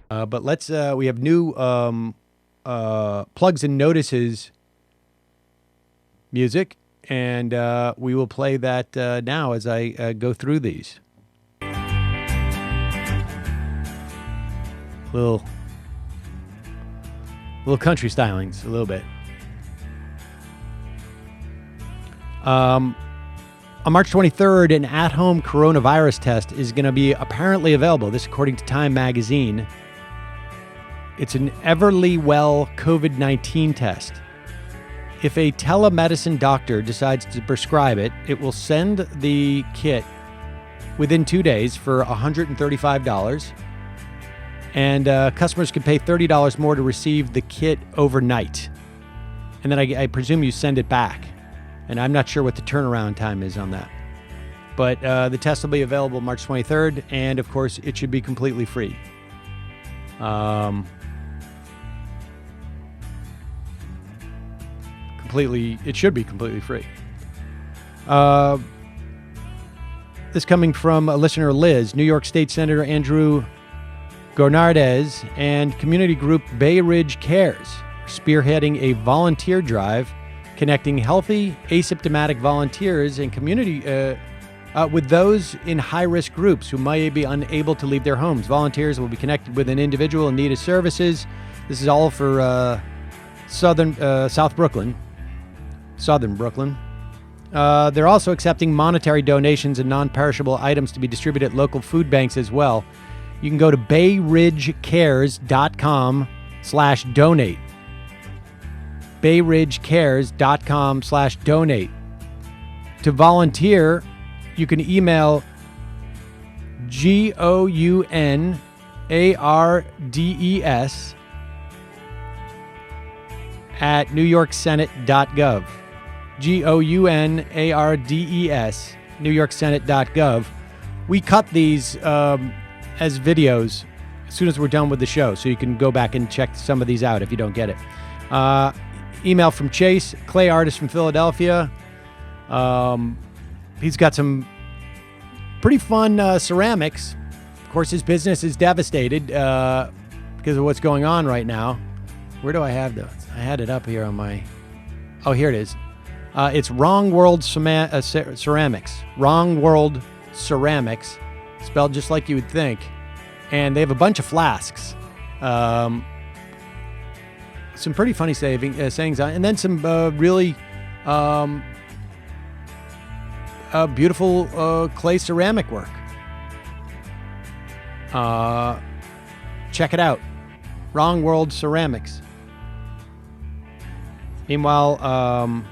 But let's, we have new plugs and notices music, and we will play that now as I go through these. Little country stylings, a little bit. On March 23rd, an at-home coronavirus test is going to be apparently available. This according to Time magazine. It's an Everlywell COVID-19 test. If a telemedicine doctor decides to prescribe it, it will send the kit within 2 days for $135. And customers can pay $30 more to receive the kit overnight. And then I presume you send it back. And I'm not sure what the turnaround time is on that. But the test will be available March 23rd. And, of course, it should be completely free. It should be completely free. This coming from a listener, Liz. New York State Senator Andrew Gornardez and community group Bay Ridge Cares spearheading a volunteer drive connecting healthy, asymptomatic volunteers and community with those in high-risk groups who may be unable to leave their homes. Volunteers will be connected with an individual in need of services. This is all for South Brooklyn. Southern Brooklyn. They're also accepting monetary donations and non-perishable items to be distributed at local food banks as well. You can go to bayridgecares.com/donate. bayridgecares.com/donate. To volunteer, you can email GOUNARDES at newyorksenate.gov. GOUNARDES, newyorksenate.gov. We cut these as videos as soon as we're done with the show, so you can go back and check some of these out if you don't get it. Email from Chase, clay artist from Philadelphia. He's got some pretty fun ceramics. Of course, his business is devastated because of what's going on right now. Where do I have those? I had it up here on my... Oh, here it is. It's Wrong World Ceramics. Wrong World Ceramics, spelled just like you would think. And they have a bunch of flasks. Some pretty funny sayings. And then some really beautiful clay ceramic work. Check it out. Wrong World Ceramics. Meanwhile,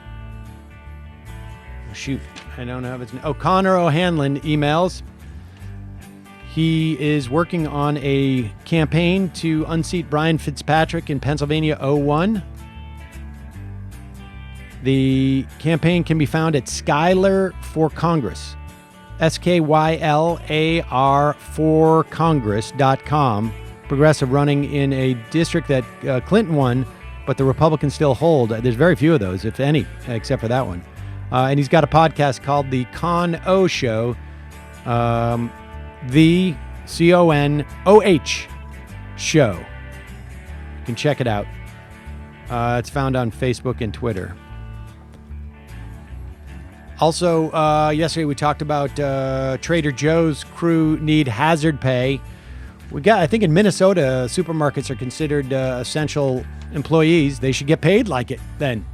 shoot, I don't have its name. Oh, Connor O'Hanlon emails. He is working on a campaign to unseat Brian Fitzpatrick in Pennsylvania 01. The campaign can be found at Skylar for Congress. SKYLAR for Congress.com. Progressive running in a district that Clinton won, but the Republicans still hold. There's very few of those, if any, except for that one. And he's got a podcast called The Con O Show. The CONOH Show. You can check it out. It's found on Facebook and Twitter. Also, yesterday we talked about Trader Joe's crew need hazard pay. I think in Minnesota, supermarkets are considered essential employees. They should get paid like it then.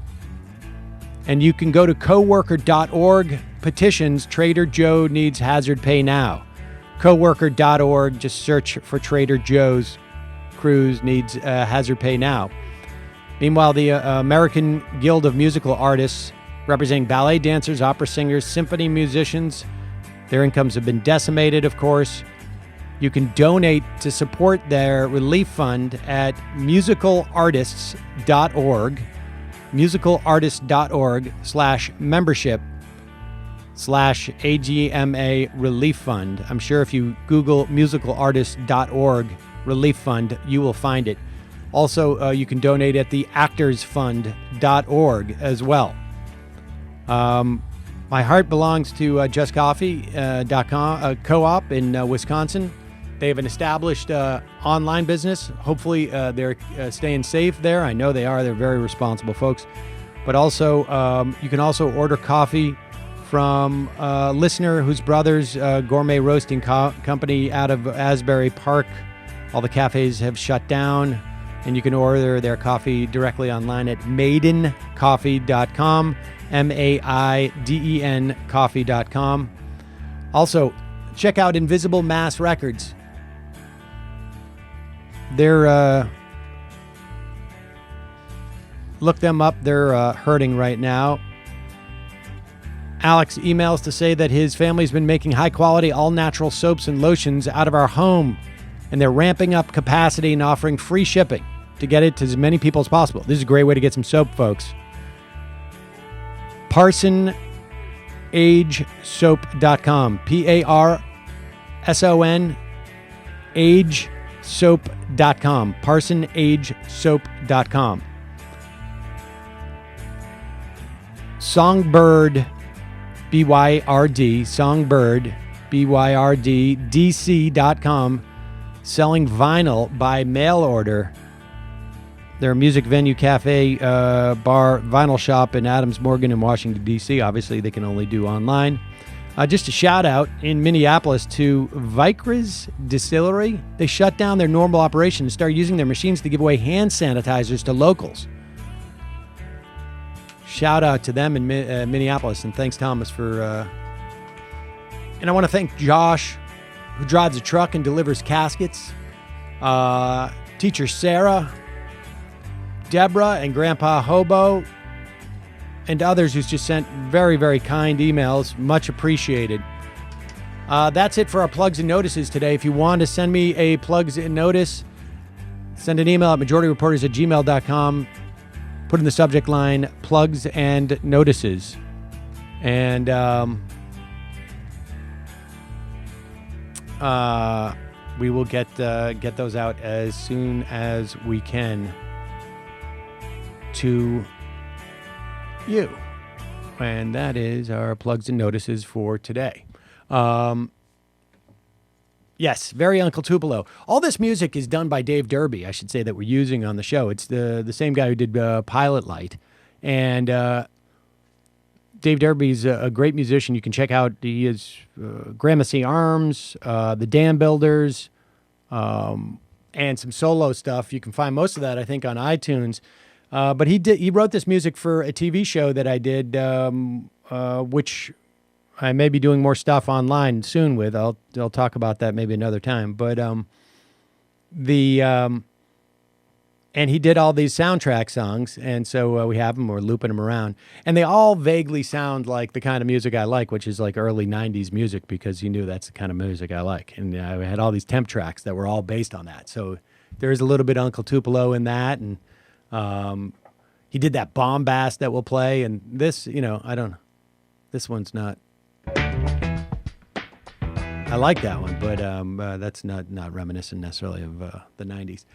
And you can go to coworker.org, petitions Trader Joe needs hazard pay now. Coworker.org, just search for Trader Joe's crews needs hazard pay now. Meanwhile, the American Guild of Musical Artists, representing ballet dancers, opera singers, symphony musicians, their incomes have been decimated, of course. You can donate to support their relief fund at musicalartists.org, musicalartists.org/membership/AGMA relief fund. I'm sure if you Google musicalartists.org relief fund, you will find it. Also, you can donate at the actorsfund.org as well. My heart belongs to JustCoffee.com co-op in Wisconsin. They have an established online business. Hopefully, they're staying safe there. I know they are. They're very responsible folks. But also, you can also order coffee from a listener whose brother's gourmet roasting company out of Asbury Park. All the cafes have shut down, and you can order their coffee directly online at maidencoffee.com, MAIDEN coffee.com. Also, check out Invisible Mass Records. They're look them up. They're hurting right now. Alex emails to say that his family's been making high-quality, all-natural soaps and lotions out of our home, and they're ramping up capacity and offering free shipping to get it to as many people as possible. This is a great way to get some soap, folks. ParsonAgeSoap.com. PARSON AgeSoap.com. ParsonAgeSoap.com. Songbird, BYRD, Songbird, BYRD, DC.com, selling vinyl by mail order. Their music venue, cafe, bar, vinyl shop in Adams Morgan in Washington, D.C. Obviously, they can only do online. Just a shout out in Minneapolis to Vicra's Distillery. They shut down their normal operation and started using their machines to give away hand sanitizers to locals. Shout out to them in Minneapolis, and thanks, Thomas, for... And I want to thank Josh, who drives a truck and delivers caskets. Teacher Sarah, Deborah, and Grandpa Hobo, and others who's just sent very, very kind emails. Much appreciated. That's it for our plugs and notices today. If you want to send me a plugs and notice, send an email at majorityreporters@gmail.com. Put in the subject line, plugs and notices. And we will get those out as soon as we can to you. And that is our plugs and notices for today. Yes, very Uncle Tupelo. All this music is done by Dave Derby, I should say, that we're using on the show. It's the same guy who did Pilot Light. And Dave Derby's a great musician. You can check out, he is Gramercy Arms, the Dam Builders, and some solo stuff. You can find most of that, I think, on iTunes. But he wrote this music for a TV show that I did, which I may be doing more stuff online soon with. I'll talk about that maybe another time. But and he did all these soundtrack songs, and so we have them. We're looping them around, and they all vaguely sound like the kind of music I like, which is like early '90s music, because he knew that's the kind of music I like. And I had all these temp tracks that were all based on that. So there's a little bit of Uncle Tupelo in that, and he did that bombast that we'll play. And this, I don't know. This one's not. I like that one, but that's not reminiscent necessarily of the 90s.